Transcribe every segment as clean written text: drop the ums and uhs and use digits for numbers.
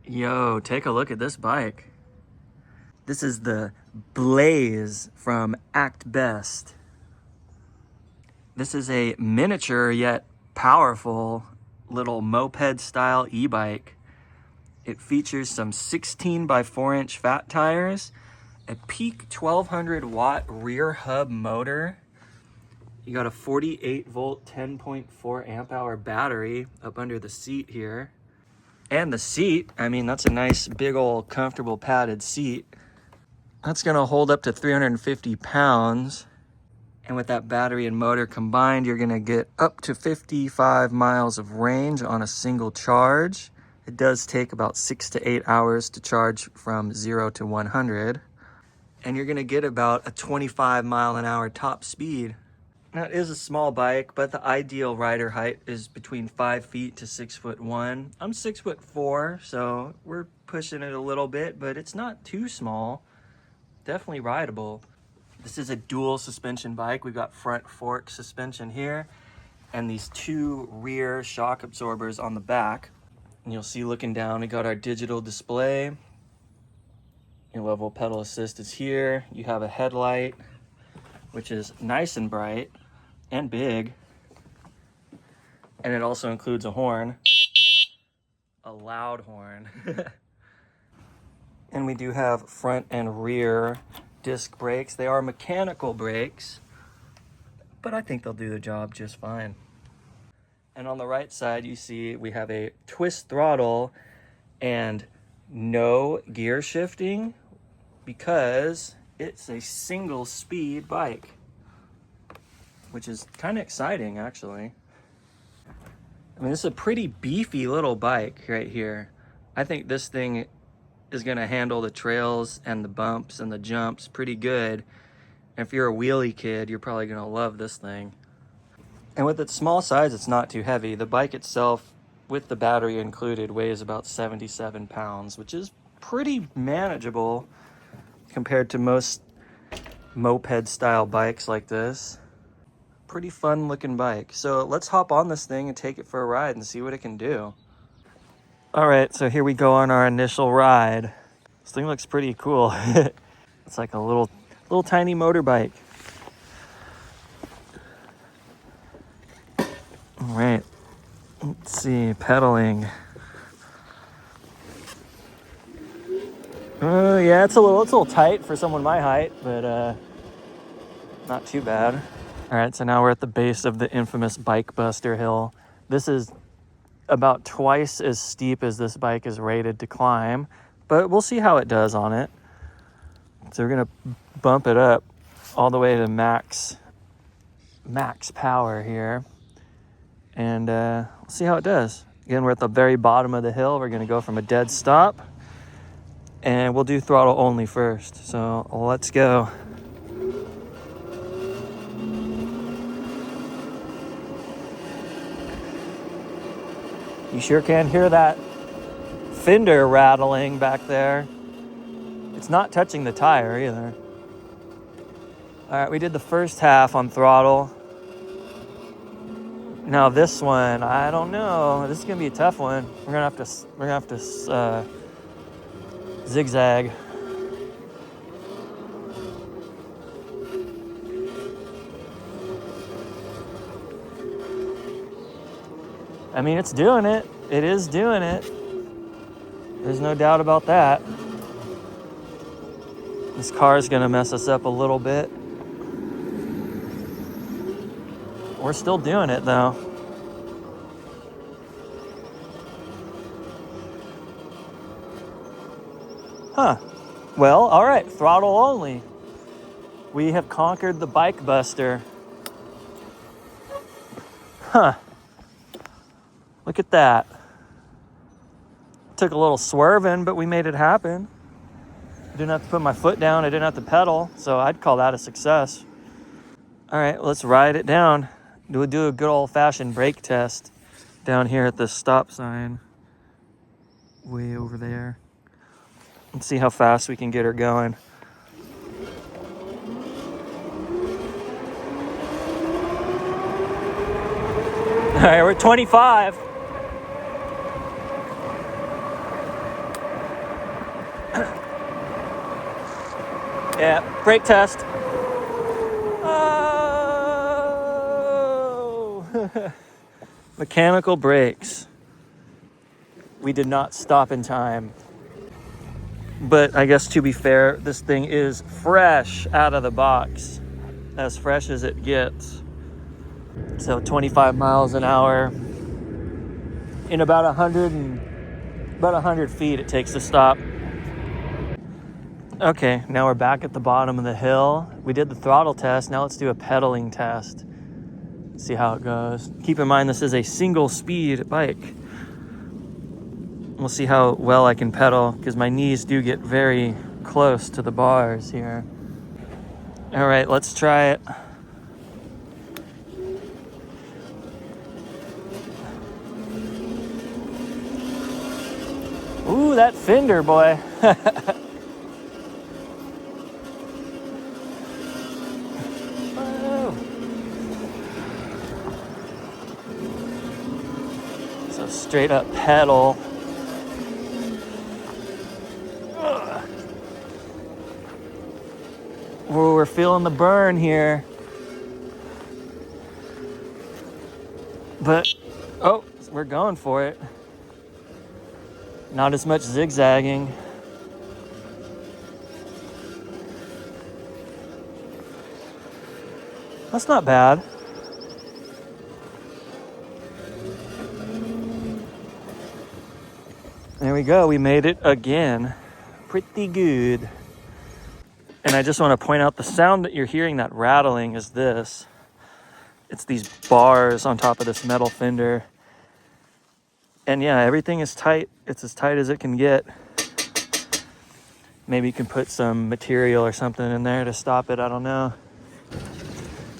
Yo, take a look at this bike. This is the Blaze from Actbest. This is a miniature yet powerful little moped-style e-bike. It features some 16 by 4-inch fat tires, a peak 1200 watt rear hub motor. You got a 48 volt 10.4 amp hour battery up under the seat here. And the seat, I mean, that's a nice big old comfortable padded seat. That's gonna hold up to 350 pounds. And with that battery and motor combined, you're gonna get up to 55 miles of range on a single charge. It does take about 6 to 8 hours to charge from 0 to 100. And you're gonna get about a 25 mile an hour top speed. Now, it is a small bike, but the ideal rider height is between 5 feet to 6'1". I'm 6'4", so we're pushing it a little bit, but it's not too small. Definitely rideable. This is a dual suspension bike. We've got front fork suspension here and these two rear shock absorbers on the back. And you'll see looking down, we got our digital display. Your level pedal assist is here. You have a headlight, which is nice and bright and big. And it also includes a horn, a loud horn. And we do have front and rear disc brakes. They are mechanical brakes, but I think they'll do the job just fine. And on the right side, you see we have a twist throttle and no gear shifting because it's a single speed bike, which is kind of exciting, actually. I mean, this is a pretty beefy little bike right here. I think this thing is gonna handle the trails and the bumps and the jumps pretty good. And if you're a wheelie kid, you're probably gonna love this thing. And with its small size, it's not too heavy. The bike itself, with the battery included, weighs about 77 pounds, which is pretty manageable compared to most moped-style bikes like this. Pretty fun looking bike. So let's hop on this thing and take it for a ride and see what it can do. All right, so here we go on our initial ride. This thing looks pretty cool. It's like a little tiny motorbike. All right, let's see, pedaling. Yeah, it's a little tight for someone my height, but not too bad. All right, so now we're at the base of the infamous Bike Buster Hill. This is about twice as steep as this bike is rated to climb, but we'll see how it does on it. So we're gonna bump it up all the way to max power here, and we'll see how it does. Again, we're at the very bottom of the hill. We're gonna go from a dead stop, and we'll do throttle only first. So let's go. You sure can hear that fender rattling back there. It's not touching the tire either. All right, we did the first half on throttle. Now this one, I don't know. This is gonna be a tough one. We're gonna have to zigzag. I mean, it's doing it. It is doing it. There's no doubt about that. This car is gonna mess us up a little bit. We're still doing it though. Huh. Well, all right, throttle only. We have conquered the Bike Buster. Huh. Look at that. Took a little swerving, but we made it happen. I didn't have to put my foot down. I didn't have to pedal, so I'd call that a success. All right, let's ride it down. We'll do a good old-fashioned brake test down here at the stop sign. Way over there. Let's see how fast we can get her going. All right, we're 25. Yeah, brake test. Oh! Mechanical brakes. We did not stop in time. But I guess to be fair, this thing is fresh out of the box. As fresh as it gets. So 25 miles an hour. In about 100 feet it takes to stop. Okay, now we're back at the bottom of the hill. We did the throttle test. Now let's do a pedaling test. See how it goes. Keep in mind this is a single speed bike. We'll see how well I can pedal because my knees do get very close to the bars here. All right, let's try it. Ooh, that fender, boy. So straight up pedal. Ooh, we're feeling the burn here. But, oh, we're going for it. Not as much zigzagging. That's not bad. There we go. We made it again. Pretty good. And I just want to point out the sound that you're hearing, that rattling, is this. It's these bars on top of this metal fender. And yeah, everything is tight. It's as tight as it can get. Maybe you can put some material or something in there to stop it. I don't know.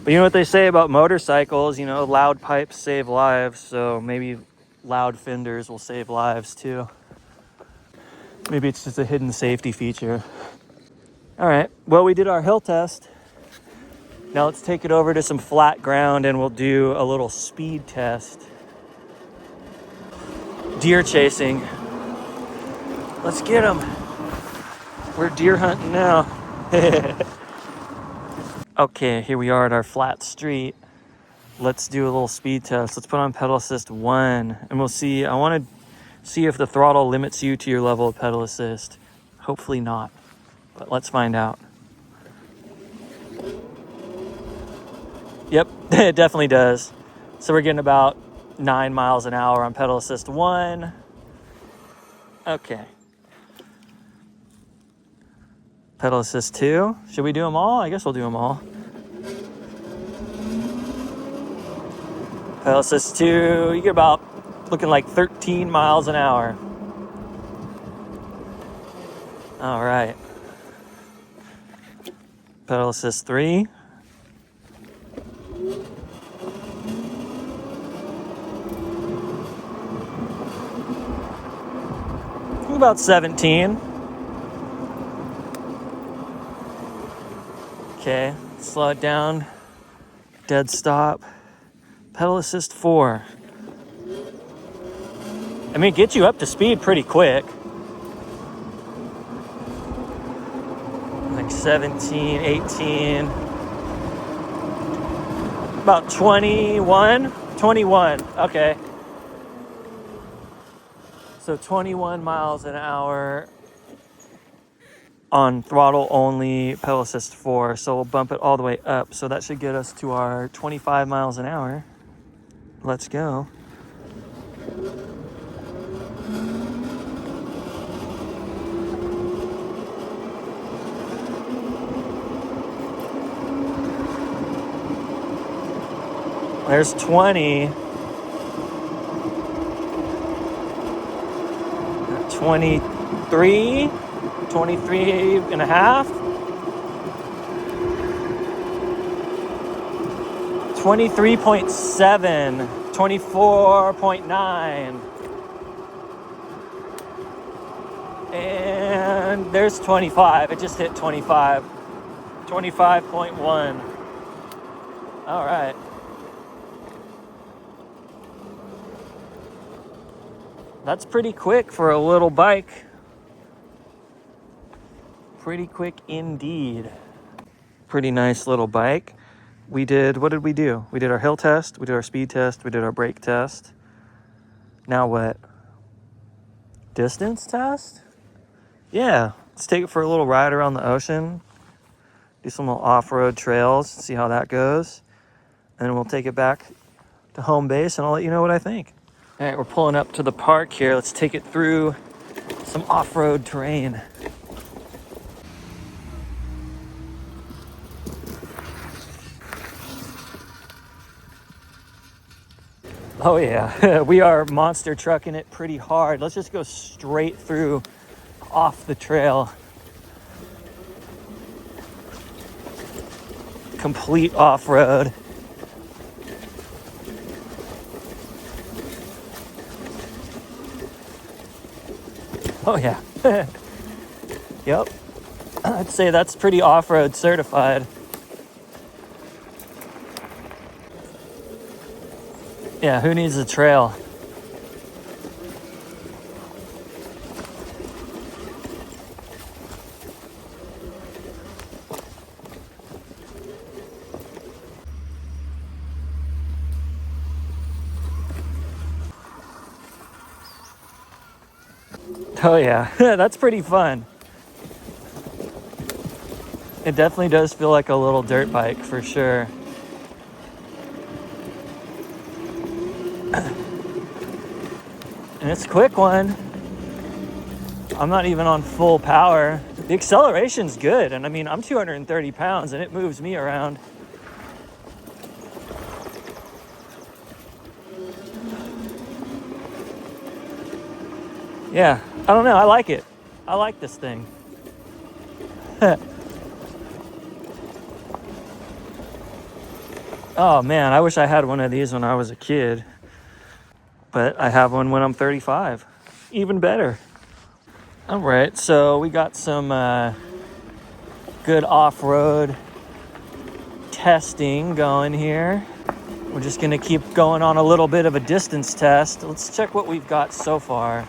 But you know what they say about motorcycles, you know, loud pipes save lives. So maybe loud fenders will save lives too. Maybe it's just a hidden safety feature. All right, well, we did our hill test. Now let's take it over to some flat ground and we'll do a little speed test. Deer chasing. Let's get them. We're deer hunting now. Okay, here we are at our flat street. Let's do a little speed test. Let's put on pedal assist 1 and we'll see. I want to see if the throttle limits you to your level of pedal assist. Hopefully not, but let's find out. Yep, it definitely does. So we're getting about 9 miles an hour on pedal assist 1. Okay. Pedal assist 2. Should we do them all? I guess we'll do them all. Pedal assist 2, you get about looking like 13 miles an hour. All right. Pedal assist 3. About 17. Okay, slow it down. Dead stop. Pedal assist 4. I mean, it gets you up to speed pretty quick. Like 17, 18. About 21. 21, okay. So 21 miles an hour on throttle only, pedal assist 4. So we'll bump it all the way up. So that should get us to our 25 miles an hour. Let's go. There's 20. 23 and a half. 23.7. 24.9. And there's 25. It just hit 25. 25.1. All right. That's pretty quick for a little bike. pretty quick indeed. Pretty nice little bike. We did, what did we do? We did our hill test, we did our speed test, we did our brake test. Now what? Distance test? Yeah, let's take it for a little ride around the ocean. Do some little off-road trails, see how that goes. And then we'll take it back to home base and I'll let you know what I think. All right, we're pulling up to the park here. Let's take it through some off-road terrain. Oh yeah, we are monster trucking it pretty hard. Let's just go straight through off the trail. Complete off-road. Oh yeah. Yep. I'd say that's pretty off-road certified. Yeah, who needs a trail? Oh yeah, that's pretty fun. It definitely does feel like a little dirt bike for sure. And it's a quick one. I'm not even on full power. The acceleration's good, and I mean, I'm 230 pounds and it moves me around. Yeah, I don't know, I like it. I like this thing. Oh man, I wish I had one of these when I was a kid. But I have one when I'm 35. Even better. All right, so we got some good off-road testing going here. We're just gonna keep going on a little bit of a distance test. Let's check what we've got so far.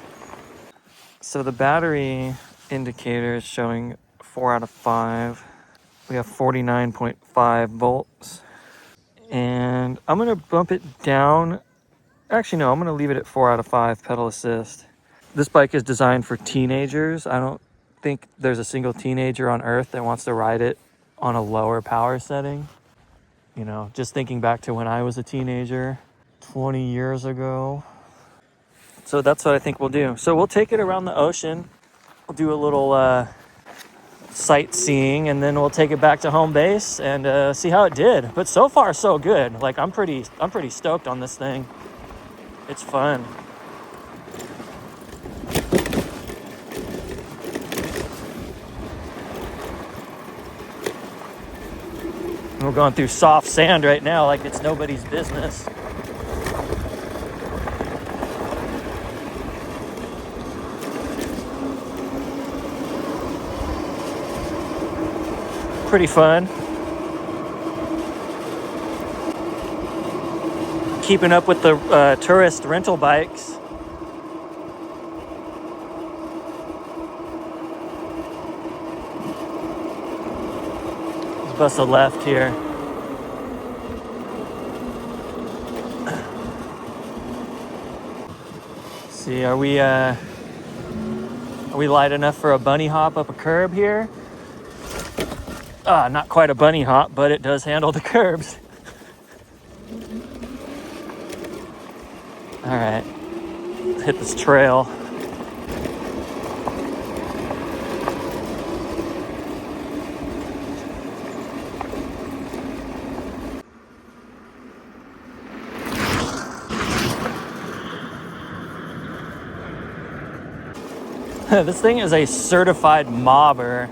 So the battery indicator is showing 4 out of 5. We have 49.5 volts. And I'm gonna bump it down. Actually, no, I'm gonna leave it at 4 out of 5 pedal assist. This bike is designed for teenagers. I don't think there's a single teenager on earth that wants to ride it on a lower power setting. You know, just thinking back to when I was a teenager 20 years ago. So that's what I think we'll do. So we'll take it around the ocean. We'll do a little sightseeing and then we'll take it back to home base and see how it did. But so far so good. Like I'm pretty stoked on this thing. It's fun. We're going through soft sand right now like it's nobody's business. Pretty fun. Keeping up with the tourist rental bikes. Let's bust a left here. See, are we light enough for a bunny hop up a curb here? Not quite a bunny hop, but it does handle the curbs. All right, let's hit this trail. This thing is a certified mobber.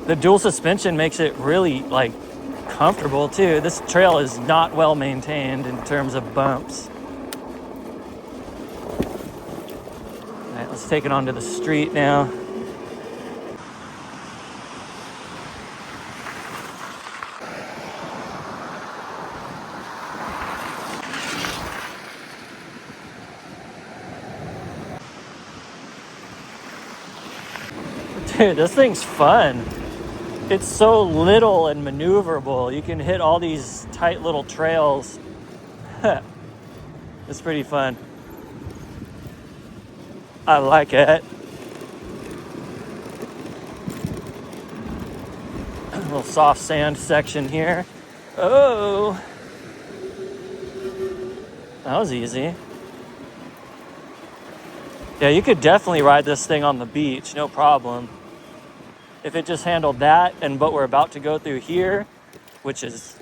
The dual suspension makes it really like comfortable too. This trail is not well maintained in terms of bumps. All right, let's take it onto the street now. Dude, this thing's fun. It's so little and maneuverable. You can hit all these tight little trails. It's pretty fun. I like it. A little soft sand section here. Oh, that was easy. Yeah, you could definitely ride this thing on the beach, no problem. If it just handled that and what we're about to go through here, which is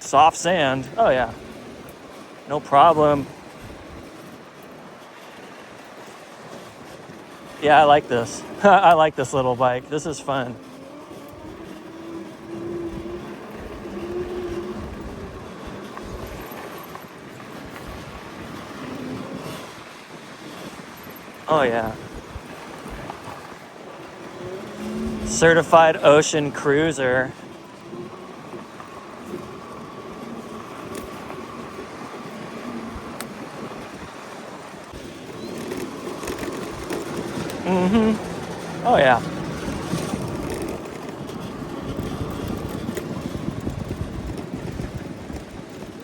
soft sand, oh yeah, no problem. Yeah, I like this. I like this little bike. This is fun. Oh yeah. Certified ocean cruiser. Oh yeah.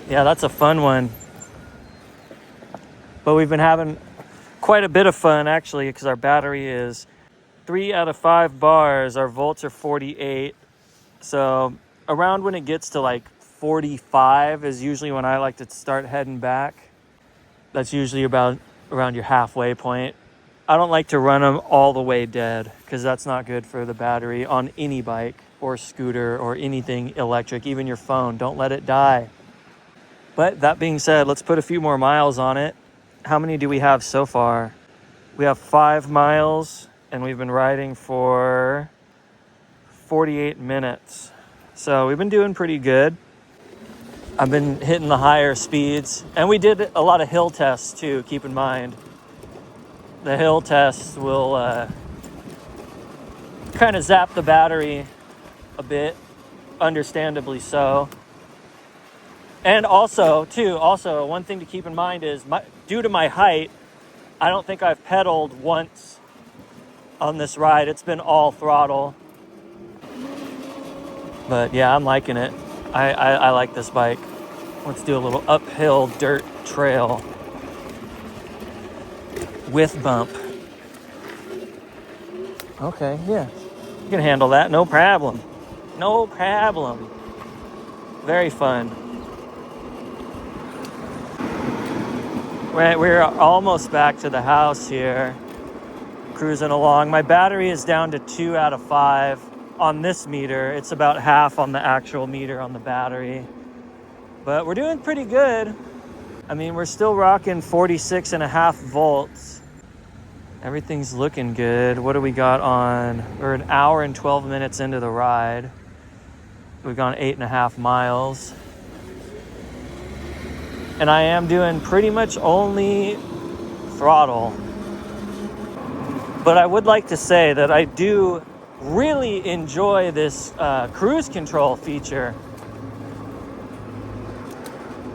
Yeah, that's a fun one. But we've been having quite a bit of fun actually, because our battery is 3 out of 5 bars. Our volts are 48. So around when it gets to like 45 is usually when I like to start heading back. That's usually about around your halfway point. I don't like to run them all the way dead because that's not good for the battery on any bike or scooter or anything electric, even your phone. Don't let it die. But that being said, let's put a few more miles on it. How many do we have so far? We have 5 miles and we've been riding for 48 minutes. So we've been doing pretty good. I've been hitting the higher speeds, and we did a lot of hill tests too, keep in mind. The hill tests will kind of zap the battery a bit, understandably so. And also one thing to keep in mind is due to my height, I don't think I've pedaled once on this ride. It's been all throttle. But yeah, I'm liking it. I like this bike. Let's do a little uphill dirt trail with bump. Okay, yeah. You can handle that, no problem. No problem. Very fun. We're almost back to the house here. Cruising along. My battery is down to 2 out of 5 on this meter. It's about half on the actual meter on the battery. But we're doing pretty good. I mean, we're still rocking 46.5 volts. Everything's looking good. What do we got on? We're an hour and 12 minutes into the ride. We've gone 8.5 miles. And I am doing pretty much only throttle. But I would like to say that I do really enjoy this cruise control feature.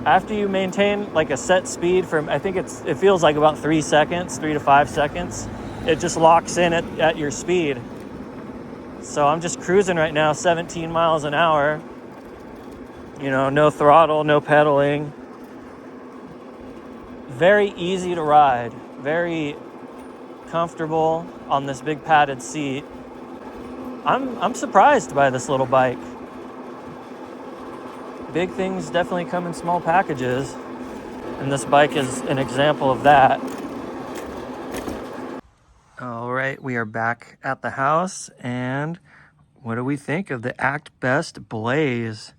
After you maintain like a set speed from, I think it feels like about 3 seconds, 3 to 5 seconds, it just locks in at your speed. So I'm just cruising right now, 17 miles an hour. You know, no throttle, no pedaling. Very easy to ride, very comfortable on this big padded seat. I'm surprised by this little bike. Big things definitely come in small packages, and this bike is an example of that. All right, we are back at the house, and what do we think of the Actbest Blaze?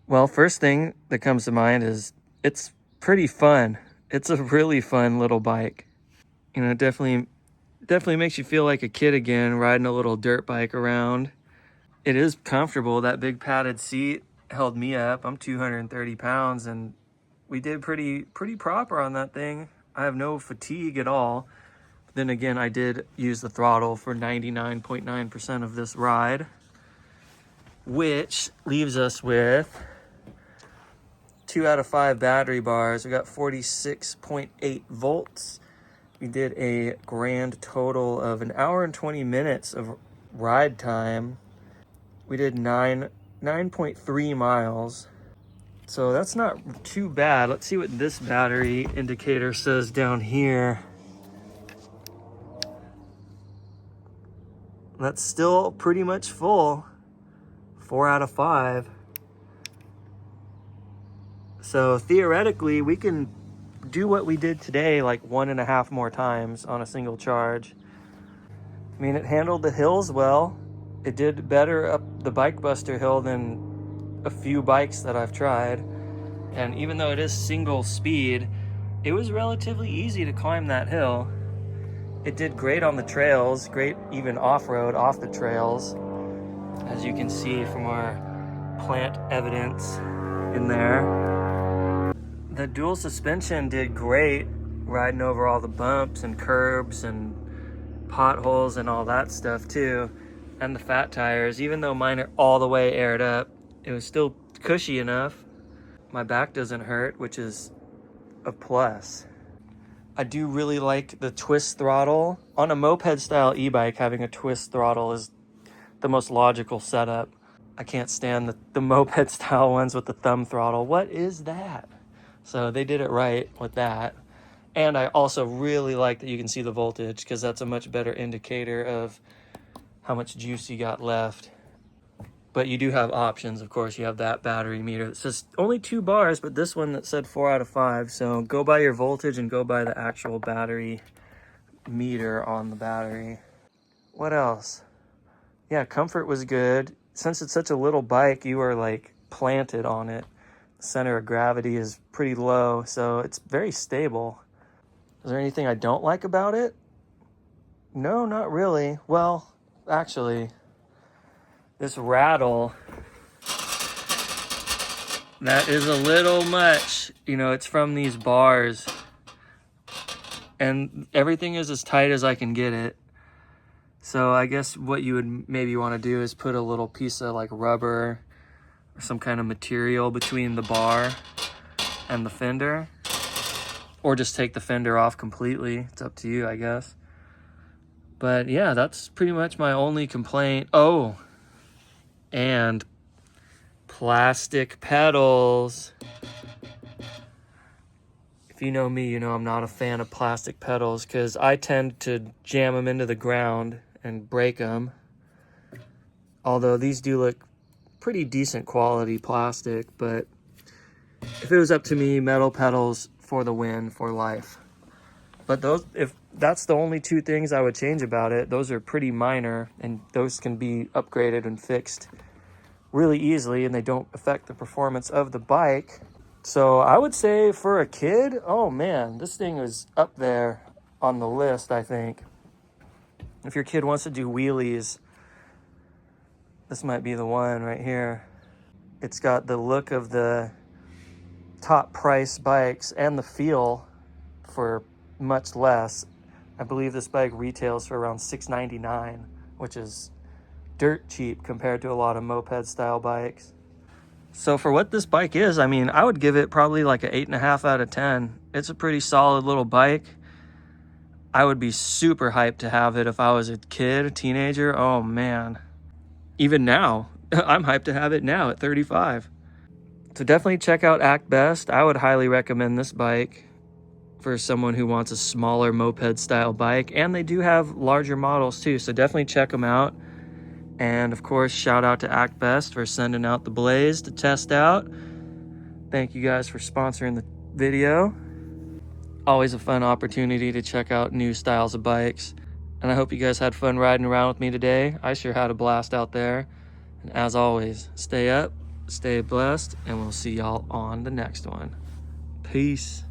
Well, first thing that comes to mind is it's pretty fun. It's a really fun little bike. You know, it definitely makes you feel like a kid again, riding a little dirt bike around. It is comfortable. That big padded seat held me up. I'm 230 pounds, and we did pretty proper on that thing. I have no fatigue at all. Then again, I did use the throttle for 99.9% of this ride, which leaves us with 2 out of 5 battery bars. We got 46.8 volts. We did a grand total of an hour and 20 minutes of ride time. We did 9.3 miles. So that's not too bad. Let's see what this battery indicator says down here. That's still pretty much full. 4 out of 5. So theoretically, we can do what we did today like 1.5 more times on a single charge. I mean, it handled the hills well. It did better up the Bike Buster hill than a few bikes that I've tried. And even though it is single speed, it was relatively easy to climb that hill. It did great on the trails, great even off-road, off the trails, as you can see from our plant evidence in there. The dual suspension did great, riding over all the bumps and curbs and potholes and all that stuff too. And the fat tires, even though mine are all the way aired up, it was still cushy enough. My back doesn't hurt, which is a plus. I do really like the twist throttle. On a moped-style e-bike, having a twist throttle is the most logical setup. I can't stand the moped-style ones with the thumb throttle. What is that? So they did it right with that. And I also really like that you can see the voltage, because that's a much better indicator of how much juice you got left. But you do have options, of course. You have that battery meter that says only 2 bars, but this one that said 4 out of 5. So go by your voltage and go by the actual battery meter on the battery. What else? Yeah, comfort was good. Since it's such a little bike, you are like planted on it. The center of gravity is pretty low, so it's very stable. Is there anything I don't like about it? No, not really. Well, actually, this rattle, that is a little much. You know, it's from these bars, and everything is as tight as I can get it. So I guess what you would maybe want to do is put a little piece of like rubber or some kind of material between the bar and the fender, or just take the fender off completely. It's up to you, I guess. But yeah, that's pretty much my only complaint. Oh, and plastic pedals. If you know me, you know I'm not a fan of plastic pedals, because I tend to jam them into the ground and break them. Although these do look pretty decent quality plastic, but if it was up to me, metal pedals for the win, for life. But those, if that's the only 2 things I would change about it, those are pretty minor, and those can be upgraded and fixed really easily, and they don't affect the performance of the bike. So I would say for a kid, oh man, this thing is up there on the list, I think. If your kid wants to do wheelies, this might be the one right here. It's got the look of the top price bikes and the feel for much less. I believe this bike retails for around $699, which is dirt cheap compared to a lot of moped-style bikes. So for what this bike is, I mean, I would give it probably like an 8.5 out of 10. It's a pretty solid little bike. I would be super hyped to have it if I was a kid, a teenager. Oh man. Even now, I'm hyped to have it now at 35. So definitely check out Actbest. I would highly recommend this bike for someone who wants a smaller moped-style bike. And they do have larger models too, so definitely check them out. And of course, shout out to Actbest for sending out the Blaze to test out. Thank you guys for sponsoring the video. Always a fun opportunity to check out new styles of bikes. And I hope you guys had fun riding around with me today. I sure had a blast out there. And as always, stay up, stay blessed, and we'll see y'all on the next one. Peace.